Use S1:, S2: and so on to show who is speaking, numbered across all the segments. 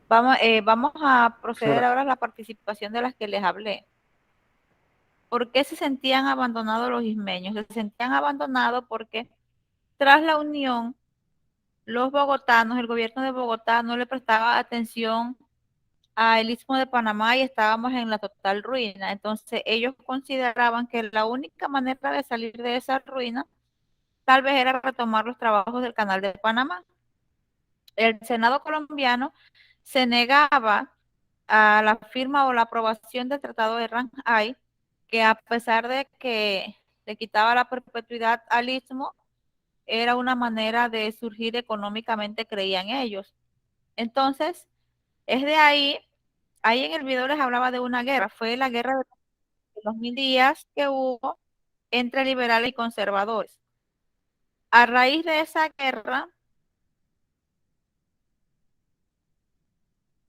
S1: Vamos a proceder
S2: Profesora,
S1: ahora a la participación de las que les hablé. ¿Por qué se sentían abandonados los ismeños? Se sentían abandonados porque tras la unión, los bogotanos, el gobierno de Bogotá no le prestaba atención al Istmo de Panamá y estábamos en la total ruina. Entonces ellos consideraban que la única manera de salir de esa ruina tal vez era retomar los trabajos del Canal de Panamá. El Senado colombiano se negaba a la firma o la aprobación del Tratado de Shanghái, que a pesar de que le quitaba la perpetuidad al istmo, era una manera de surgir económicamente, creían ellos. Entonces, es de ahí en el video les hablaba de una guerra, fue la guerra de los 1000 días que hubo entre liberales y conservadores. A raíz de esa guerra,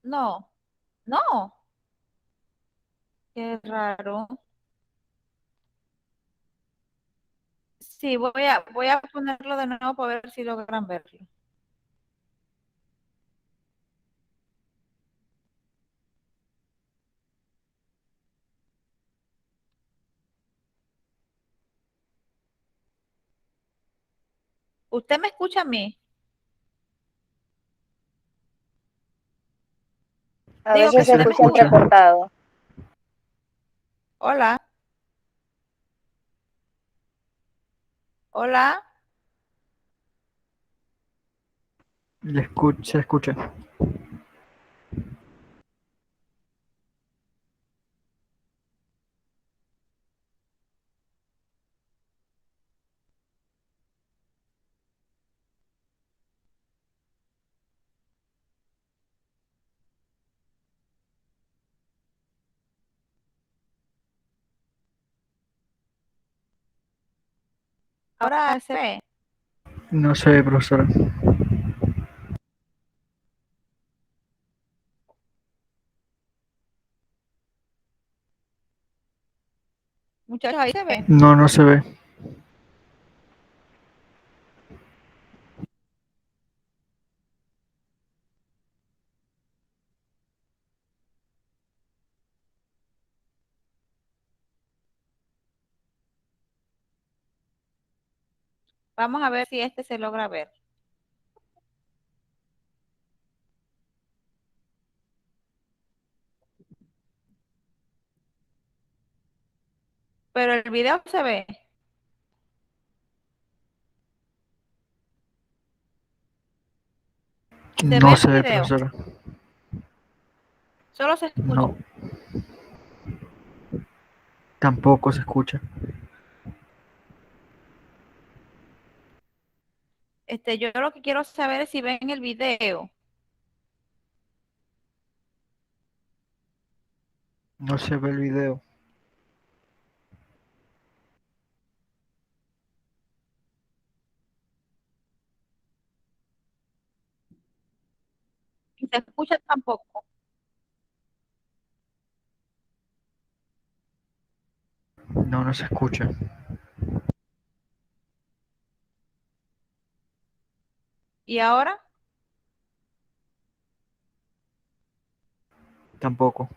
S1: no, no, qué raro. Sí, voy a ponerlo de nuevo para ver si logran verlo. ¿Usted me escucha a mí?
S3: A
S1: Digo
S2: sí
S1: que
S3: veces se
S2: se
S1: usted
S2: le
S1: me
S3: escucha
S1: escucha.
S2: escucha.
S3: entrecortado.
S1: Hola, hola.
S2: Se escucha.
S1: Ahora se ve.
S2: No se ve, profesora.
S1: Muchachos, ahí se ve.
S2: No, no se ve.
S1: Vamos a ver si este se logra ver. Pero el video se ve. Se ve
S2: No
S1: el
S2: se ve,
S1: video.
S2: profesora.
S1: Solo se escucha.
S2: No, tampoco se escucha.
S1: Yo lo que quiero saber es si ven el video.
S2: No se ve el video.
S1: Si se escucha tampoco.
S2: No, no se escucha.
S1: ¿Y ahora?
S2: Tampoco.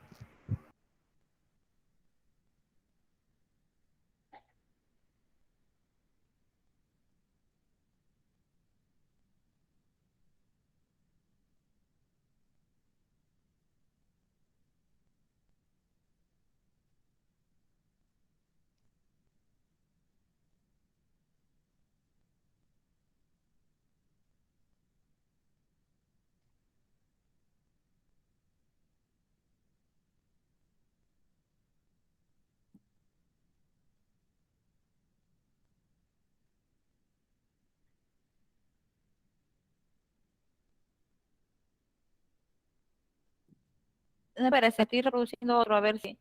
S1: No, espera, se estoy reproduciendo otro, a ver si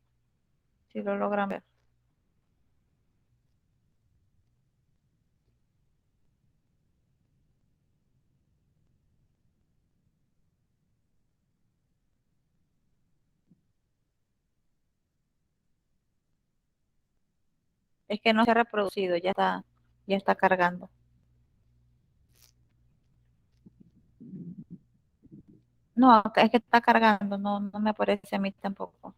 S1: lo logran ver. Es que no se ha reproducido, ya está cargando. No, acá es que está cargando, no, no me aparece a mí tampoco.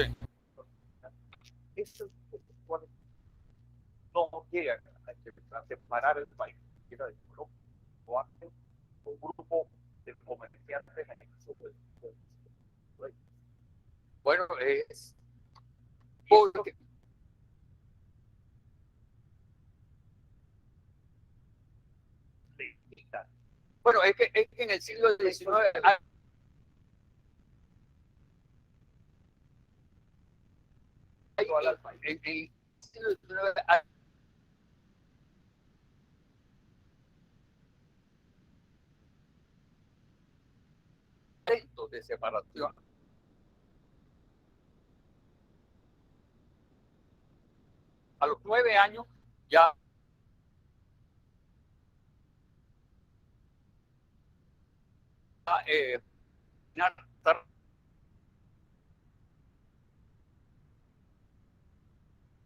S3: Sí.
S4: Esos cuales no llegan a separar el país de Colombia o hacen un grupo de comerciantes en el
S3: Bueno, es porque bueno, es que en el siglo XIX en el siglo XIX hay intentos de separación. A los 9 años ya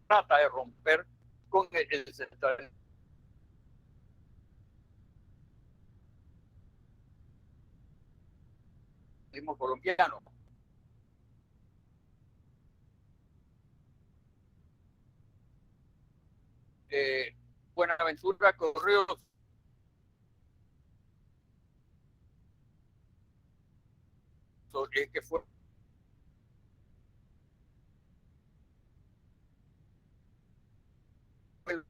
S3: trata de romper con el centralismo colombiano. Buenaventura Correos que fue el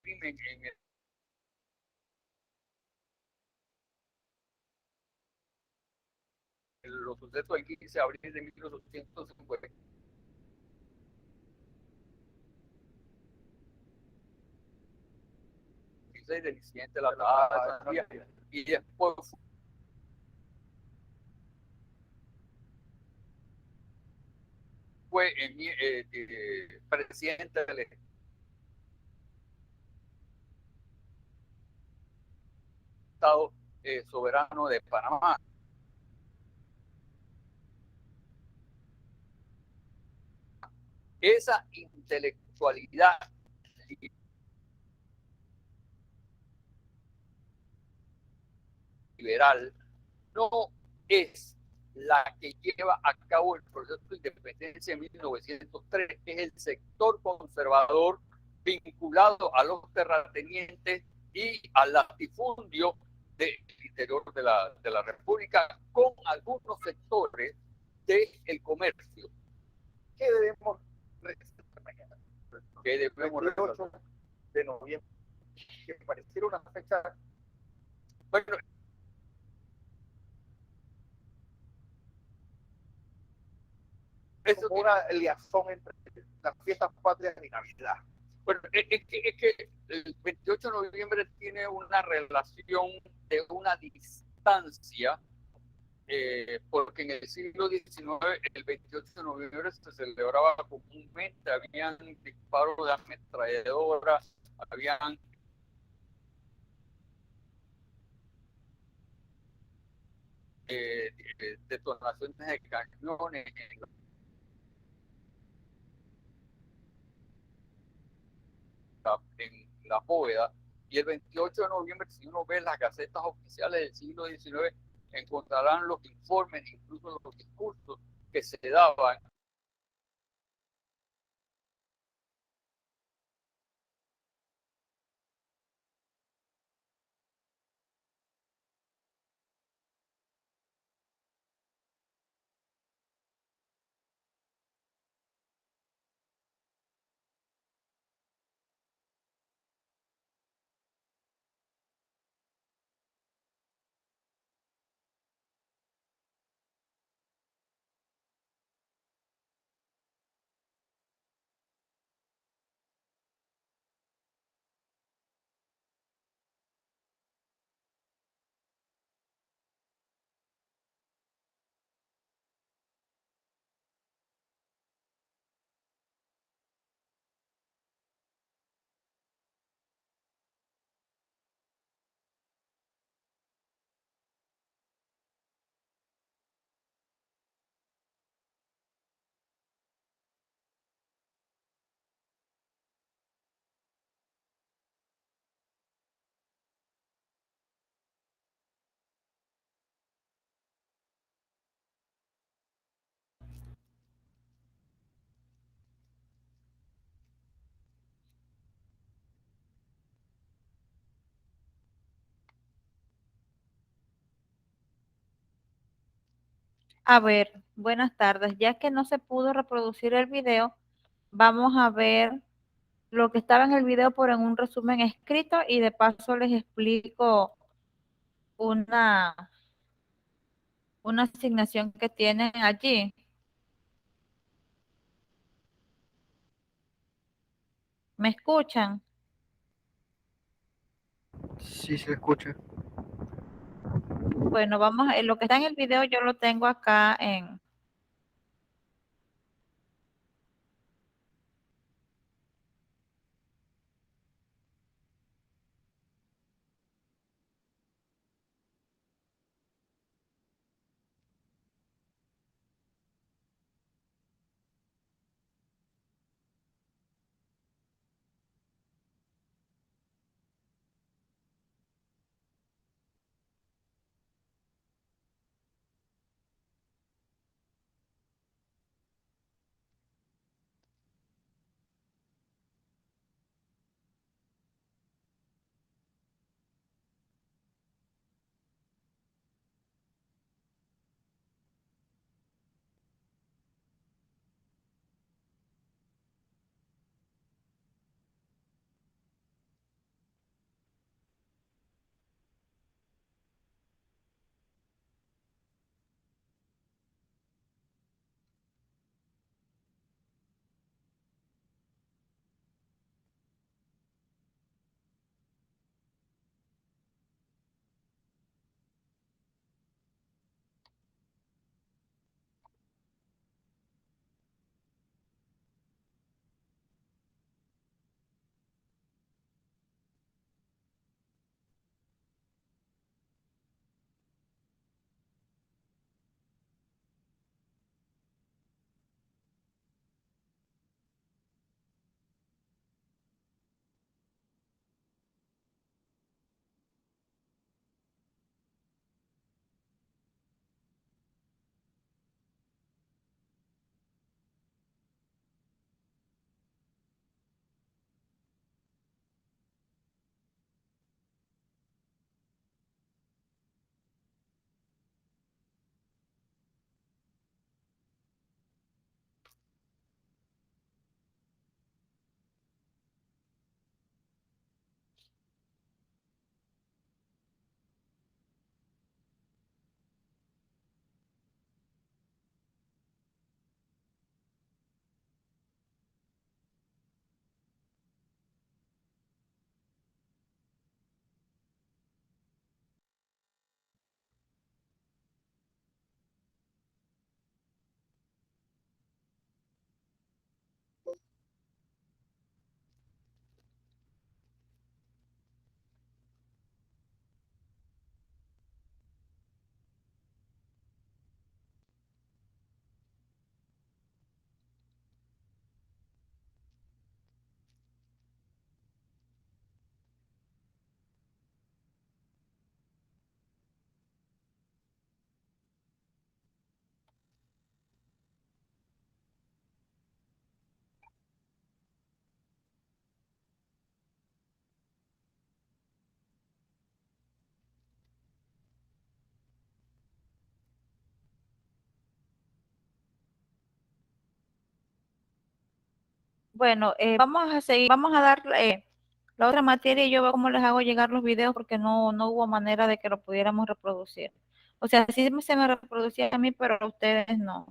S3: crimen en los sucesos del 15 de abril de 1850. Del incidente de la Plaza y después fue presidente del Estado soberano de Panamá. Esa intelectualidad liberal no es la que lleva a cabo el proceso de independencia en 1903, es el sector conservador vinculado a los terratenientes y al latifundio del interior de la República, con algunos sectores del comercio.
S4: ¿Qué debemos resaltar mañana?
S3: Que debemos
S4: 28 de noviembre, que pareciera una fecha.
S3: Bueno,
S4: Eso como una liazón entre las fiestas patrias y Navidad.
S3: Bueno, es que el 28 de noviembre tiene una relación de una distancia, porque en el siglo XIX, el 28 de noviembre se celebraba comúnmente, habían disparos de ametralladora, habían detonaciones de cañones en la bóveda. Y el 28 de noviembre, si uno ve las gacetas oficiales del siglo XIX, encontrarán los informes, incluso los discursos que se daban
S1: A ver, buenas tardes. Ya que no se pudo reproducir el video, vamos a ver lo que estaba en el video por en un resumen escrito y de paso les explico una, una asignación que tienen allí. ¿Me escuchan?
S2: Sí se escucha.
S1: Bueno, vamos, lo que está en el video yo lo tengo acá en... Bueno, vamos a seguir, vamos a dar la otra materia y yo veo cómo les hago llegar los videos porque no hubo manera de que lo pudiéramos reproducir. O sea, sí se me reproducía a mí, pero a ustedes no.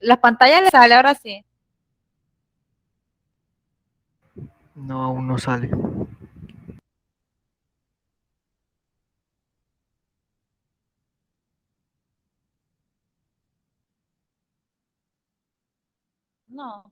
S1: La pantalla le sale ahora sí.
S2: No, aún no sale.
S1: No.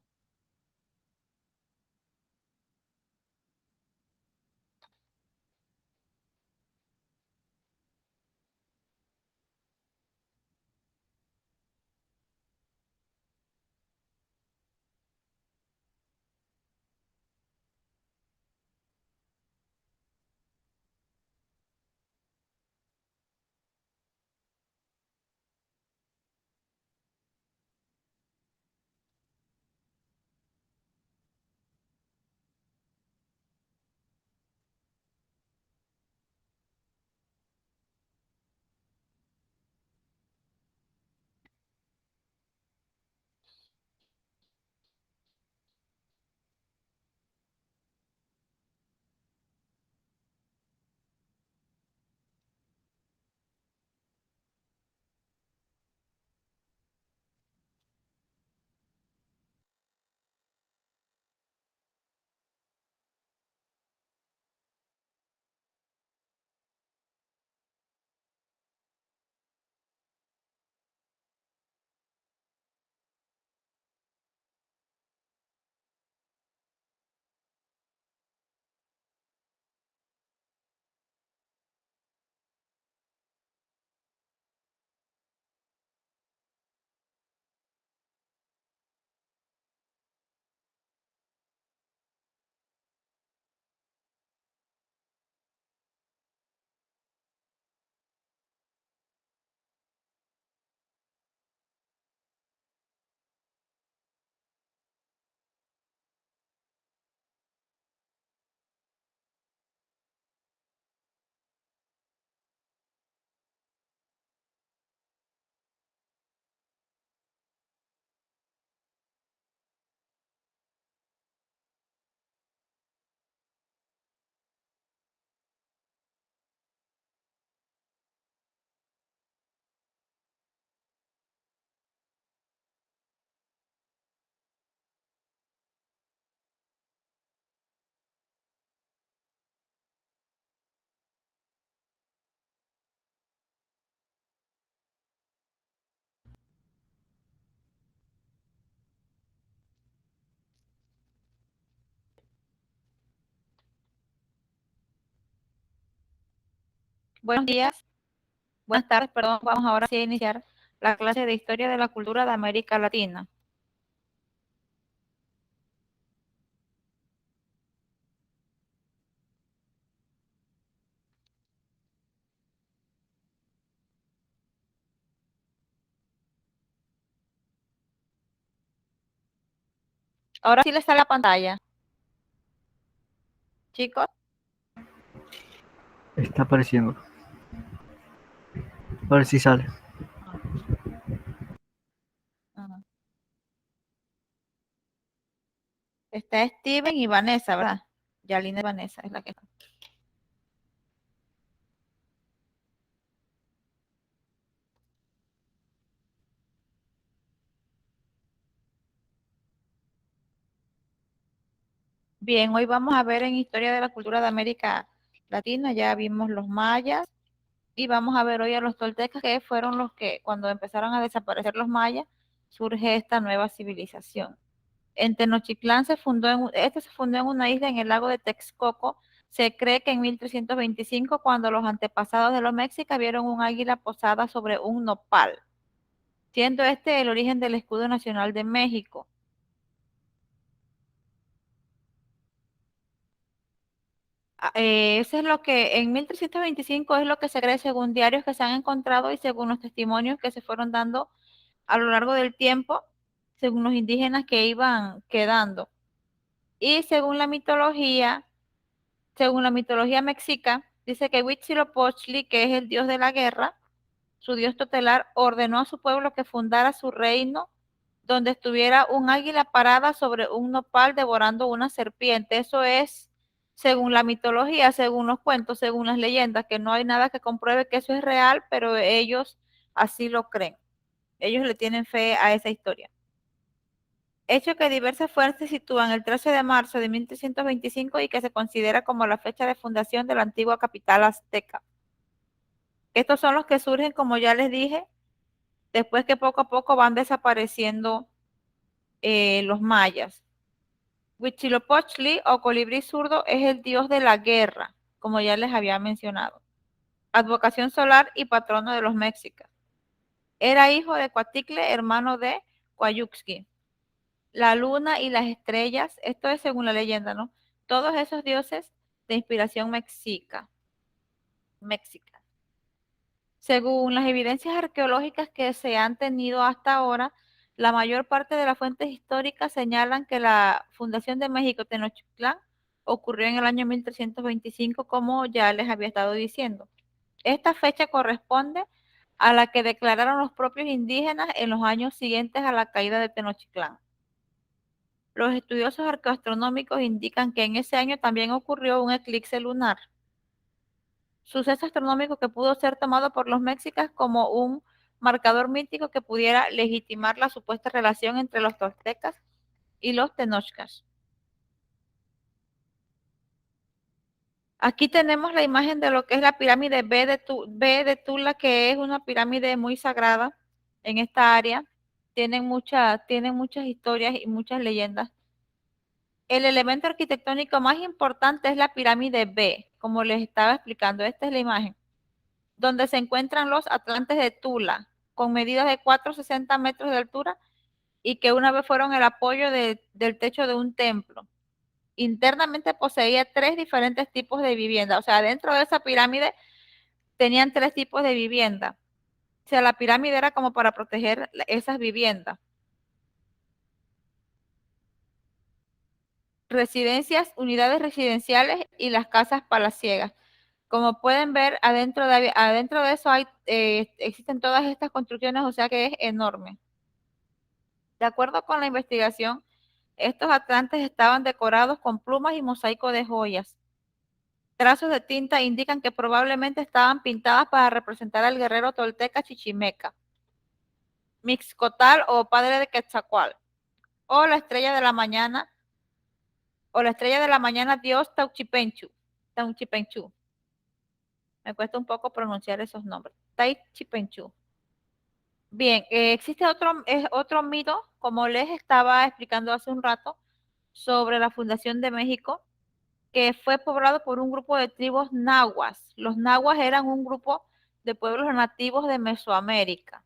S1: Buenos días, buenas tardes, perdón. Vamos ahora sí a iniciar la clase de Historia de la Cultura de América Latina. Ahora sí les sale la pantalla. Chicos,
S2: Está apareciendo. A ver si sale.
S1: ajá. Está Steven y Vanessa, ¿verdad? Yalina y Vanessa es la que está. Bien, hoy vamos a ver en Historia de la Cultura de América Latina, ya vimos los mayas y vamos a ver hoy a los toltecas, que fueron los que cuando empezaron a desaparecer los mayas, surge esta nueva civilización. En Tenochtitlán este se fundó en una isla en el lago de Texcoco. Se cree que en 1325, cuando los antepasados de los mexicas vieron un águila posada sobre un nopal, siendo este el origen del escudo nacional de México. Eso es lo que en 1325 es lo que se cree según diarios que se han encontrado y según los testimonios que se fueron dando a lo largo del tiempo, según los indígenas que iban quedando. Y según la mitología mexica, dice que Huitzilopochtli, que es el dios de la guerra, su dios tutelar, ordenó a su pueblo que fundara su reino donde estuviera un águila parada sobre un nopal devorando una serpiente. Eso es según la mitología, según los cuentos, según las leyendas, que no hay nada que compruebe que eso es real, pero ellos así lo creen. Ellos le tienen fe a esa historia. hecho que diversas fuentes sitúan el 13 de marzo de 1325 y que se considera como la fecha de fundación de la antigua capital azteca. Estos son los que surgen, como ya les dije, después que poco a poco van desapareciendo los mayas. Huitzilopochtli o colibrí zurdo es el dios de la guerra, como ya les había mencionado, advocación solar y patrono de los mexicas. Era hijo de Coaticle, hermano de Coayuxqui. La luna y las estrellas, esto es según la leyenda, ¿no? Todos esos dioses de inspiración mexica. Según las evidencias arqueológicas que se han tenido hasta ahora, la mayor parte de las fuentes históricas señalan que la fundación de México Tenochtitlán ocurrió en el año 1325, como ya les había estado diciendo. Esta fecha corresponde a la que declararon los propios indígenas en los años siguientes a la caída de Tenochtitlán. Los estudiosos arqueoastronómicos indican que en ese año también ocurrió un eclipse lunar, suceso astronómico que pudo ser tomado por los mexicas como un marcador mítico que pudiera legitimar la supuesta relación entre los toltecas y los tenochcas. Aquí tenemos la imagen de lo que es la pirámide B de Tula, que es una pirámide muy sagrada en esta área. Tienen muchas historias y muchas leyendas. El elemento arquitectónico más importante es la pirámide B, como les estaba explicando. Esta es la imagen, donde se encuentran los atlantes de Tula, con medidas de 460 metros de altura y que una vez fueron el apoyo del techo de un templo. Internamente poseía 3 diferentes tipos de vivienda, o sea, dentro de esa pirámide tenían 3 tipos de vivienda. O sea, la pirámide era como para proteger esas viviendas. Residencias, unidades residenciales y las casas palaciegas. Como pueden ver, adentro de eso existen todas estas construcciones, o sea que es enorme. De acuerdo con la investigación, estos atlantes estaban decorados con plumas y mosaico de joyas. Trazos de tinta indican que probablemente estaban pintadas para representar al guerrero tolteca Chichimeca, Mixcotal o padre de Quetzalcóatl, o la estrella de la mañana, Dios Tauchipenchu. Me cuesta un poco pronunciar esos nombres. Taichipenchu. Bien, existe otro mito, como les estaba explicando hace un rato, sobre la fundación de México, que fue poblado por un grupo de tribus nahuas. Los nahuas eran un grupo de pueblos nativos de Mesoamérica,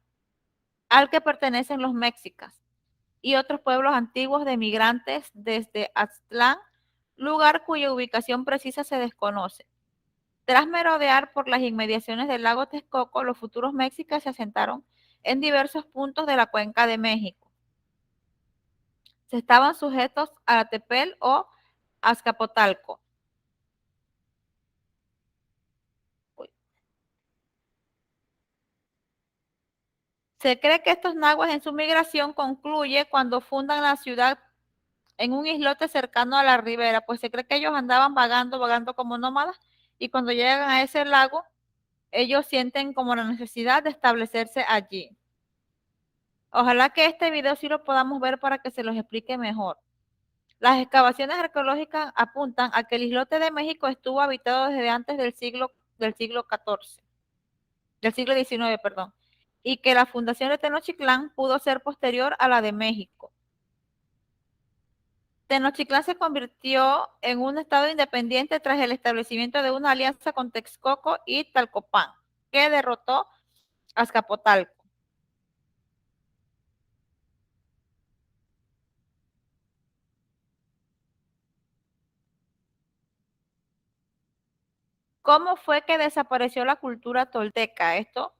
S1: al que pertenecen los mexicas y otros pueblos antiguos de migrantes desde Aztlán, lugar cuya ubicación precisa se desconoce. Tras merodear por las inmediaciones del lago Texcoco, los futuros mexicas se asentaron en diversos puntos de la cuenca de México. Se estaban sujetos a Atepel o Azcapotzalco. Se cree que estos nahuas en su migración concluye cuando fundan la ciudad en un islote cercano a la ribera, pues se cree que ellos andaban vagando como nómadas y cuando llegan a ese lago, ellos sienten como la necesidad de establecerse allí. Ojalá que este video sí lo podamos ver para que se los explique mejor. Las excavaciones arqueológicas apuntan a que el islote de México estuvo habitado desde antes del siglo XIX, perdón, y que la fundación de Tenochtitlán pudo ser posterior a la de México. Tenochtitlán se convirtió en un estado independiente tras el establecimiento de una alianza con Texcoco y Tlalcopán, que derrotó a Azcapotzalco. ¿Cómo fue que desapareció la cultura tolteca? Esto,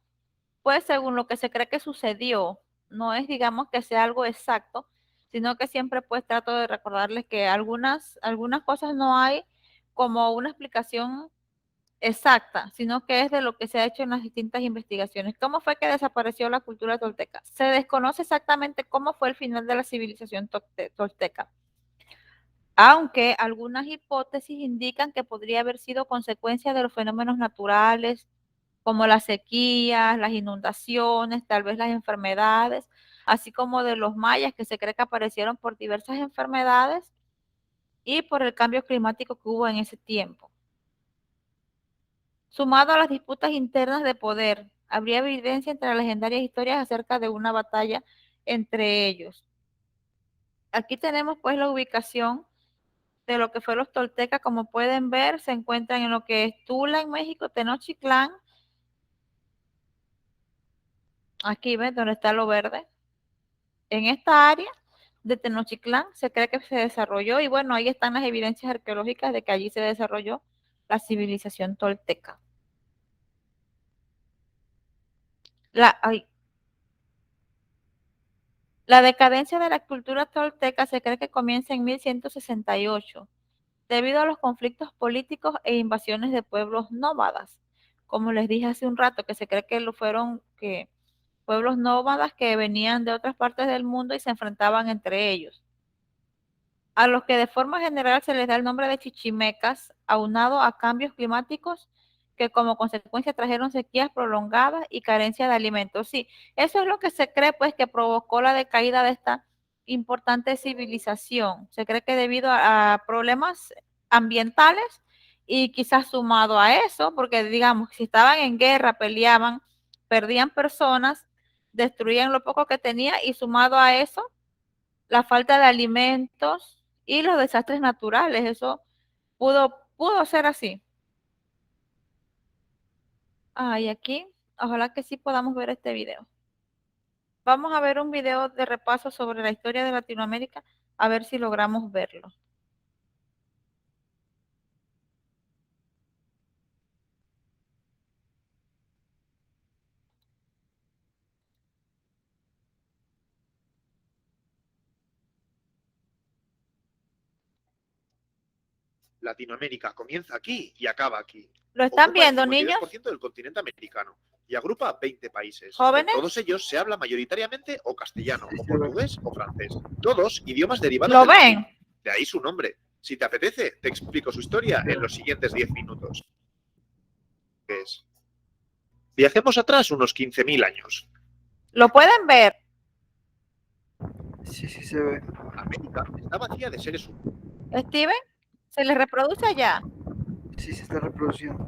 S1: pues, según lo que se cree que sucedió, no es, digamos, que sea algo exacto, sino que siempre, pues, trato de recordarles que algunas cosas no hay como una explicación exacta, sino que es de lo que se ha hecho en las distintas investigaciones. ¿Cómo fue que desapareció la cultura tolteca? Se desconoce exactamente cómo fue el final de la civilización tolteca, aunque algunas hipótesis indican que podría haber sido consecuencia de los fenómenos naturales, como las sequías, las inundaciones, tal vez las enfermedades, así como de los mayas, que se cree que aparecieron por diversas enfermedades y por el cambio climático que hubo en ese tiempo. Sumado a las disputas internas de poder, habría evidencia entre las legendarias historias acerca de una batalla entre ellos. Aquí tenemos pues la ubicación de lo que fue los toltecas. Como pueden ver, se encuentran en lo que es Tula en México, Tenochtitlán. Aquí ven donde está lo verde. En esta área de Tenochtitlán se cree que se desarrolló, y bueno, ahí están las evidencias arqueológicas de que allí se desarrolló la civilización tolteca. La decadencia de la cultura tolteca se cree que comienza en 1168, debido a los conflictos políticos e invasiones de pueblos nómadas. Como les dije hace un rato, que se cree que fueron pueblos nómadas que venían de otras partes del mundo y se enfrentaban entre ellos, a los que de forma general se les da el nombre de chichimecas, aunado a cambios climáticos que como consecuencia trajeron sequías prolongadas y carencia de alimentos. Sí, eso es lo que se cree, pues, que provocó la decaída de esta importante civilización. Se cree que debido a problemas ambientales, y quizás sumado a eso, porque digamos, si estaban en guerra, peleaban, perdían personas, destruían lo poco que tenía, y sumado a eso, la falta de alimentos y los desastres naturales. Eso pudo ser así. Y aquí, ojalá que sí podamos ver este video. Vamos a ver un video de repaso sobre la historia de Latinoamérica, a ver si logramos verlo.
S5: Latinoamérica comienza aquí y acaba aquí.
S1: ¿Lo están
S5: Ocupa
S1: viendo,
S5: el
S1: niños?
S5: 52% del continente americano y agrupa 20 países.
S1: ¿Jóvenes?
S5: En todos ellos se habla mayoritariamente o castellano, o portugués o francés. Todos idiomas derivados
S1: ¿Lo
S5: del
S1: ven?
S5: latín. De ahí su nombre. Si te apetece, te explico su historia en los siguientes 10 minutos. ¿Qué es? Viajemos atrás unos 15.000 años.
S1: ¿Lo pueden ver?
S2: Sí, sí se ve.
S5: América está vacía de seres humanos.
S1: ¿Steven? ¿Se les reproduce allá?
S2: Sí se está reproduciendo.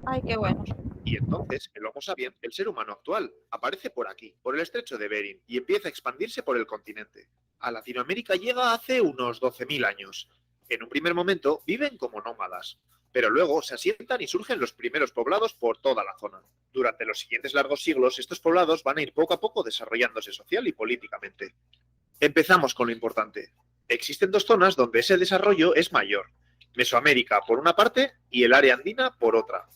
S1: Ay, qué bueno.
S5: Y entonces el Homo sapiens, el ser humano actual, aparece por aquí, por el estrecho de Bering, y empieza a expandirse por el continente. A Latinoamérica llega hace unos 12.000 años. En un primer momento viven como nómadas, pero luego se asientan y surgen los primeros poblados por toda la zona. Durante los siguientes largos siglos, estos poblados van a ir poco a poco desarrollándose social y políticamente. Empezamos con lo importante. Existen dos zonas donde ese desarrollo es mayor. Mesoamérica por una parte y el área andina por otra.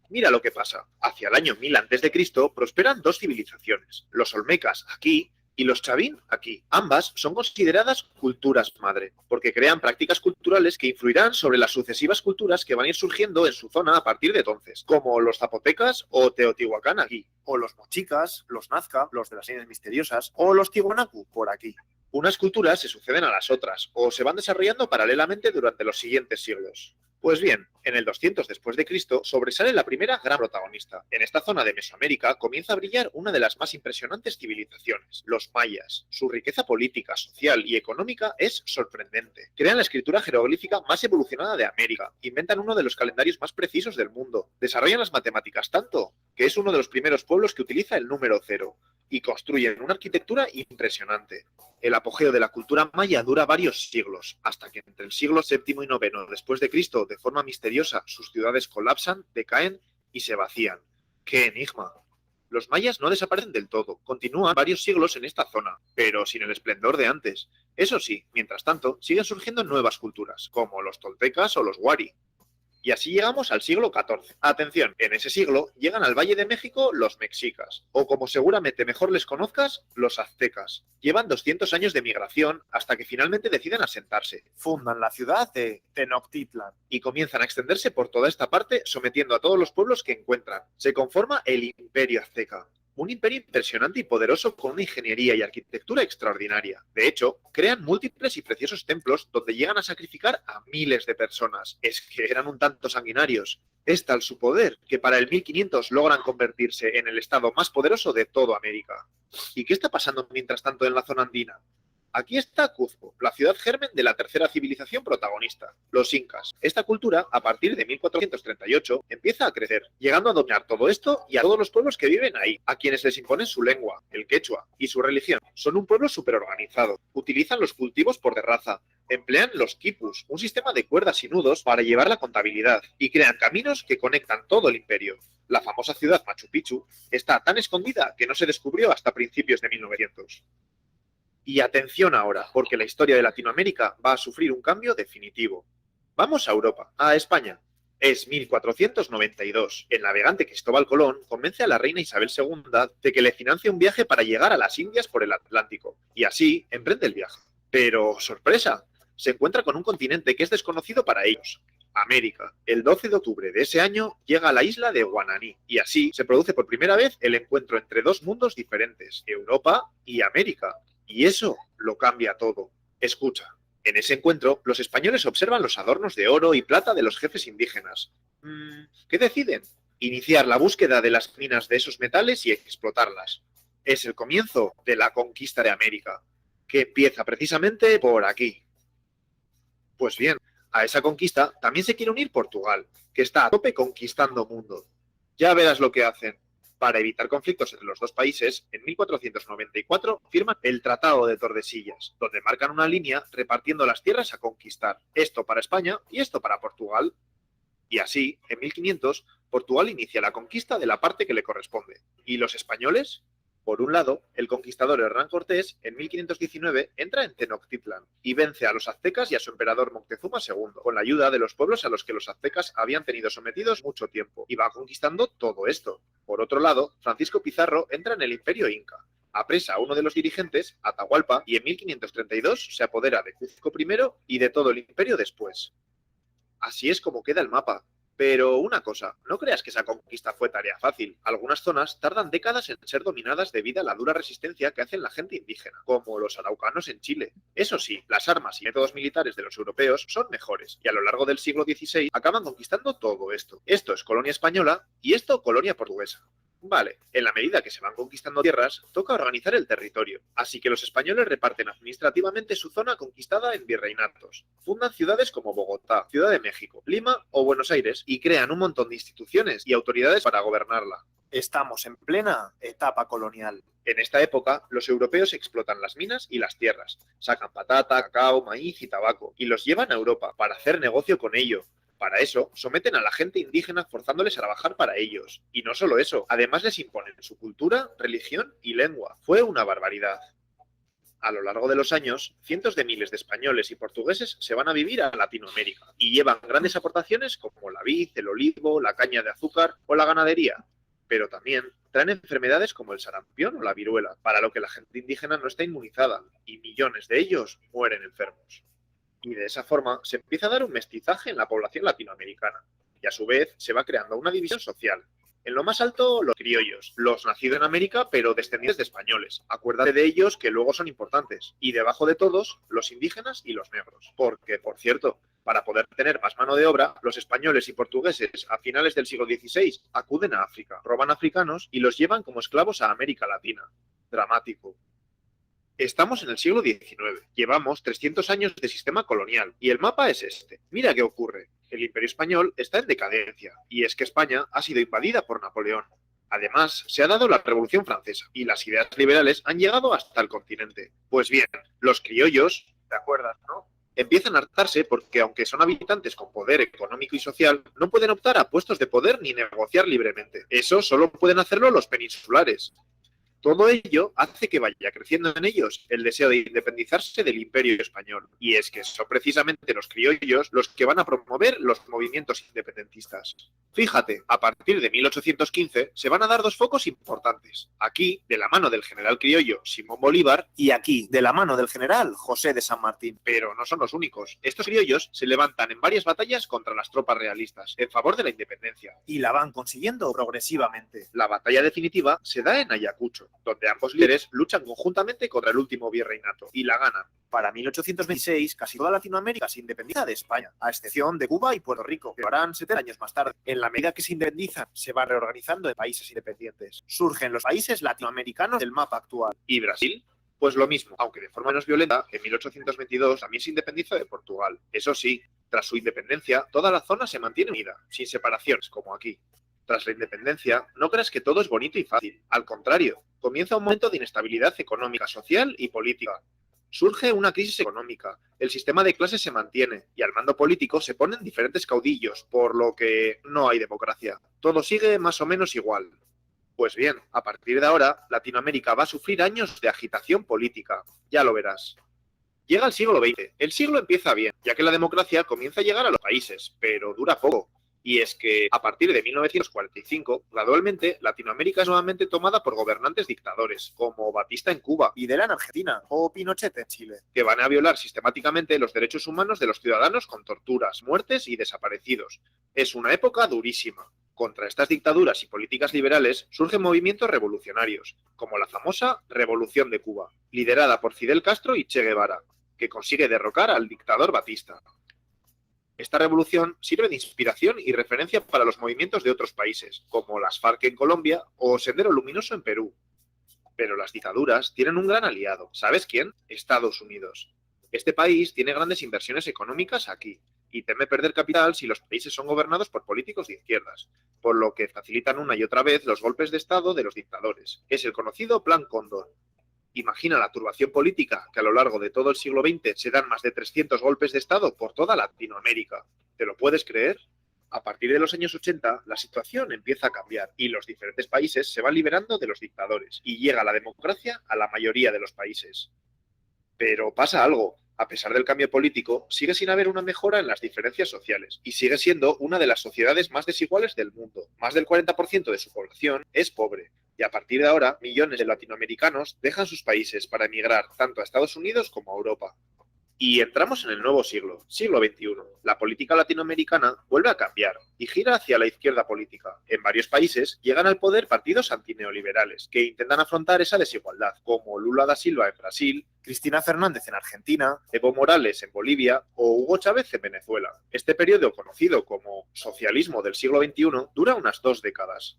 S5: Mira lo que pasa. Hacia el año 1000 a.C. prosperan dos civilizaciones, los olmecas aquí y los chavín aquí. Ambas son consideradas culturas madre, porque crean prácticas culturales que influirán sobre las sucesivas culturas que van a ir surgiendo en su zona a partir de entonces, como los zapotecas o teotihuacán aquí, o los mochicas, los nazca, los de las señas misteriosas, o los tiwanaku por aquí. Unas culturas se suceden a las otras, o se van desarrollando paralelamente durante los siguientes siglos. Pues bien, en el 200 después de Cristo sobresale la primera gran protagonista. En esta zona de Mesoamérica comienza a brillar una de las más impresionantes civilizaciones, los mayas. Su riqueza política, social y económica es sorprendente. Crean la escritura jeroglífica más evolucionada de América, inventan uno de los calendarios más precisos del mundo, desarrollan las matemáticas tanto que es uno de los primeros pueblos que utiliza el número 0 y construyen una arquitectura impresionante. El apogeo de la cultura maya dura varios siglos, hasta que entre el siglo VII y IX después de Cristo, de forma misteriosa, sus ciudades colapsan, decaen y se vacían. ¡Qué enigma! Los mayas no desaparecen del todo, continúan varios siglos en esta zona, pero sin el esplendor de antes. Eso sí, mientras tanto, siguen surgiendo nuevas culturas, como los toltecas o los wari. Y así llegamos al siglo XIV. Atención, en ese siglo llegan al Valle de México los mexicas, o como seguramente mejor les conozcas, los aztecas. Llevan 200 años de migración hasta que finalmente deciden asentarse. Fundan la ciudad de Tenochtitlan y comienzan a extenderse por toda esta parte, sometiendo a todos los pueblos que encuentran. Se conforma el Imperio Azteca. Un imperio impresionante y poderoso con una ingeniería y arquitectura extraordinaria. De hecho, crean múltiples y preciosos templos donde llegan a sacrificar a miles de personas. Es que eran un tanto sanguinarios. Es tal su poder que para el 1500 logran convertirse en el estado más poderoso de toda América. ¿Y qué está pasando mientras tanto en la zona andina? Aquí está Cuzco, la ciudad germen de la tercera civilización protagonista, los incas. Esta cultura, a partir de 1438, empieza a crecer, llegando a dominar todo esto y a todos los pueblos que viven ahí, a quienes les imponen su lengua, el quechua, y su religión. Son un pueblo superorganizado, utilizan los cultivos por terraza, emplean los quipus, un sistema de cuerdas y nudos para llevar la contabilidad, y crean caminos que conectan todo el imperio. La famosa ciudad Machu Picchu está tan escondida que no se descubrió hasta principios de 1900. Y atención ahora, porque la historia de Latinoamérica va a sufrir un cambio definitivo. Vamos a Europa, a España. Es 1492. El navegante Cristóbal Colón convence a la reina Isabel II de que le financie un viaje para llegar a las Indias por el Atlántico, y así emprende el viaje. Pero, sorpresa, se encuentra con un continente que es desconocido para ellos. América. El 12 de octubre de ese año llega a la isla de Guananí, y así se produce por primera vez el encuentro entre dos mundos diferentes, Europa y América. Y eso lo cambia todo. Escucha, en ese encuentro los españoles observan los adornos de oro y plata de los jefes indígenas. ¿Qué deciden? Iniciar la búsqueda de las minas de esos metales y explotarlas. Es el comienzo de la conquista de América, que empieza precisamente por aquí. Pues bien, a esa conquista también se quiere unir Portugal, que está a tope conquistando mundo. Ya verás lo que hacen. Para evitar conflictos entre los dos países, en 1494 firman el Tratado de Tordesillas, donde marcan una línea repartiendo las tierras a conquistar, esto para España y esto para Portugal. Y así, en 1500, Portugal inicia la conquista de la parte que le corresponde. ¿Y los españoles? Por un lado, el conquistador Hernán Cortés, en 1519, entra en Tenochtitlan y vence a los aztecas y a su emperador Moctezuma II, con la ayuda de los pueblos a los que los aztecas habían tenido sometidos mucho tiempo, y va conquistando todo esto. Por otro lado, Francisco Pizarro entra en el Imperio Inca, apresa a uno de los dirigentes, Atahualpa, y en 1532 se apodera de Cuzco primero y de todo el imperio después. Así es como queda el mapa. Pero una cosa, no creas que esa conquista fue tarea fácil. Algunas zonas tardan décadas en ser dominadas debido a la dura resistencia que hacen la gente indígena, como los araucanos en Chile. Eso sí, las armas y métodos militares de los europeos son mejores, y a lo largo del siglo XVI acaban conquistando todo esto. Esto es colonia española y esto colonia portuguesa. Vale, en la medida que se van conquistando tierras, toca organizar el territorio, así que los españoles reparten administrativamente su zona conquistada en virreinatos. Fundan ciudades como Bogotá, Ciudad de México, Lima o Buenos Aires y crean un montón de instituciones y autoridades para gobernarla.
S6: Estamos en plena etapa colonial.
S5: En esta época, los europeos explotan las minas y las tierras, sacan patata, cacao, maíz y tabaco, y los llevan a Europa para hacer negocio con ello. Para eso, someten a la gente indígena forzándoles a trabajar para ellos. Y no solo eso, además les imponen su cultura, religión y lengua. Fue una barbaridad. A lo largo de los años, cientos de miles de españoles y portugueses se van a vivir a Latinoamérica y llevan grandes aportaciones como la vid, el olivo, la caña de azúcar o la ganadería. Pero también traen enfermedades como el sarampión o la viruela, para lo que la gente indígena no está inmunizada, y millones de ellos mueren enfermos. Y de esa forma se empieza a dar un mestizaje en la población latinoamericana, y a su vez se va creando una división social. En lo más alto, los criollos, los nacidos en América pero descendientes de españoles. Acuérdate de ellos que luego son importantes. Y debajo de todos, los indígenas y los negros. Porque, por cierto, para poder tener más mano de obra, los españoles y portugueses a finales del siglo XVI acuden a África, roban africanos y los llevan como esclavos a América Latina. Dramático. Estamos en el siglo XIX, llevamos 300 años de sistema colonial y el mapa es este. Mira qué ocurre, el Imperio Español está en decadencia y es que España ha sido invadida por Napoleón. Además, se ha dado la Revolución Francesa y las ideas liberales han llegado hasta el continente. Pues bien, los criollos, ¿te acuerdas, no? Empiezan a hartarse porque, aunque son habitantes con poder económico y social, no pueden optar a puestos de poder ni negociar libremente. Eso solo pueden hacerlo los peninsulares. Todo ello hace que vaya creciendo en ellos el deseo de independizarse del Imperio Español. Y es que son precisamente los criollos los que van a promover los movimientos independentistas. Fíjate, a partir de 1815 se van a dar dos focos importantes. Aquí, de la mano del general criollo Simón Bolívar,
S6: y aquí, de la mano del general José de San Martín.
S5: Pero no son los únicos. Estos criollos se levantan en varias batallas contra las tropas realistas, en favor de la independencia.
S6: Y la van consiguiendo progresivamente.
S5: La batalla definitiva se da en Ayacucho, donde ambos líderes luchan conjuntamente contra el último virreinato y la ganan.
S6: Para 1826, casi toda Latinoamérica se independiza de España, a excepción de Cuba y Puerto Rico, que lo harán 70 años más tarde. En la medida que se independizan, se van reorganizando en países independientes. Surgen los países latinoamericanos del mapa actual.
S5: ¿Y Brasil? Pues lo mismo, aunque de forma menos violenta, en 1822 también se independiza de Portugal. Eso sí, tras su independencia, toda la zona se mantiene unida, sin separaciones, como aquí. Tras la independencia, no creas que todo es bonito y fácil. Al contrario, comienza un momento de inestabilidad económica, social y política. Surge una crisis económica, el sistema de clases se mantiene y al mando político se ponen diferentes caudillos, por lo que no hay democracia. Todo sigue más o menos igual. Pues bien, a partir de ahora, Latinoamérica va a sufrir años de agitación política. Ya lo verás. Llega el siglo XX. El siglo empieza bien, ya que la democracia comienza a llegar a los países, pero dura poco. Y es que, a partir de 1945, gradualmente, Latinoamérica es nuevamente tomada por gobernantes dictadores, como Batista en Cuba,
S6: Videla en Argentina o Pinochet en Chile.
S5: que van a violar sistemáticamente los derechos humanos de los ciudadanos con torturas, muertes y desaparecidos. Es una época durísima. Contra estas dictaduras y políticas liberales surgen movimientos revolucionarios, como la famosa Revolución de Cuba, liderada por Fidel Castro y Che Guevara, que consigue derrocar al dictador Batista. Esta revolución sirve de inspiración y referencia para los movimientos de otros países, como las FARC en Colombia o Sendero Luminoso en Perú. Pero las dictaduras tienen un gran aliado. ¿Sabes quién? Estados Unidos. Este país tiene grandes inversiones económicas aquí y teme perder capital si los países son gobernados por políticos de izquierdas, por lo que facilitan una y otra vez los golpes de Estado de los dictadores. Es el conocido Plan Cóndor. Imagina la turbación política que a lo largo de todo el siglo XX se dan más de 300 golpes de Estado por toda Latinoamérica. ¿Te lo puedes creer? A partir de los años 80, la situación empieza a cambiar y los diferentes países se van liberando de los dictadores y llega la democracia a la mayoría de los países. Pero pasa algo. A pesar del cambio político, sigue sin haber una mejora en las diferencias sociales y sigue siendo una de las sociedades más desiguales del mundo. Más del 40% de su población es pobre. Y a partir de ahora, millones de latinoamericanos dejan sus países para emigrar tanto a Estados Unidos como a Europa. Y entramos en el nuevo siglo, siglo XXI. La política latinoamericana vuelve a cambiar y gira hacia la izquierda política. En varios países llegan al poder partidos antineoliberales que intentan afrontar esa desigualdad, como Lula da Silva en Brasil,
S6: Cristina Fernández en Argentina,
S5: Evo Morales en Bolivia o Hugo Chávez en Venezuela. Este periodo, conocido como socialismo del siglo XXI, dura unas 2 décadas.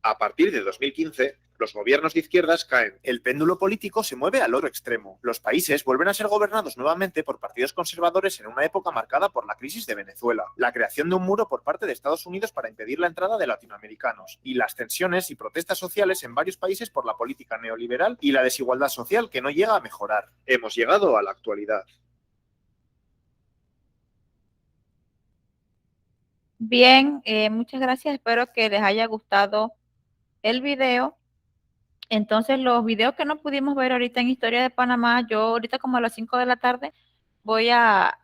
S5: A partir de 2015, los gobiernos de izquierdas caen.
S6: el péndulo político se mueve al otro extremo. Los países vuelven a ser gobernados nuevamente por partidos conservadores en una época marcada por la crisis de Venezuela, la creación de un muro por parte de Estados Unidos para impedir la entrada de latinoamericanos y las tensiones y protestas sociales en varios países por la política neoliberal y la desigualdad social que no llega a mejorar.
S5: Hemos llegado a la actualidad.
S1: Bien, muchas gracias. Espero que les haya gustado el video. Entonces, los videos que no pudimos ver ahorita en Historia de Panamá, yo ahorita como a las 5 de la tarde voy a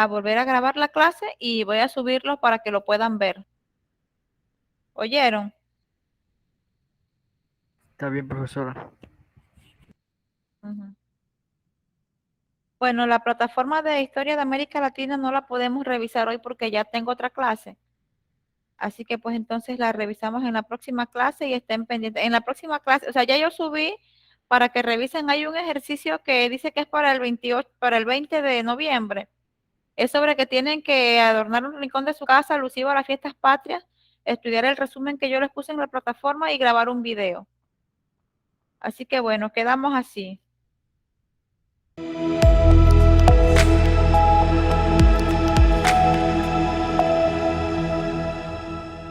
S1: volver a grabar la clase y voy a subirlo para que lo puedan ver. ¿Oyeron?
S2: Está bien, profesora.
S1: Ujú. Bueno, la plataforma de Historia de América Latina no la podemos revisar hoy porque ya tengo otra clase. Así que pues entonces la revisamos en la próxima clase y estén pendientes. En la próxima clase, o sea, ya yo subí para que revisen, hay un ejercicio que dice que es para el 28, para el 20 de noviembre. Es sobre que tienen que adornar un rincón de su casa alusivo a las fiestas patrias, estudiar el resumen que yo les puse en la plataforma y grabar un video. Así que bueno, quedamos así.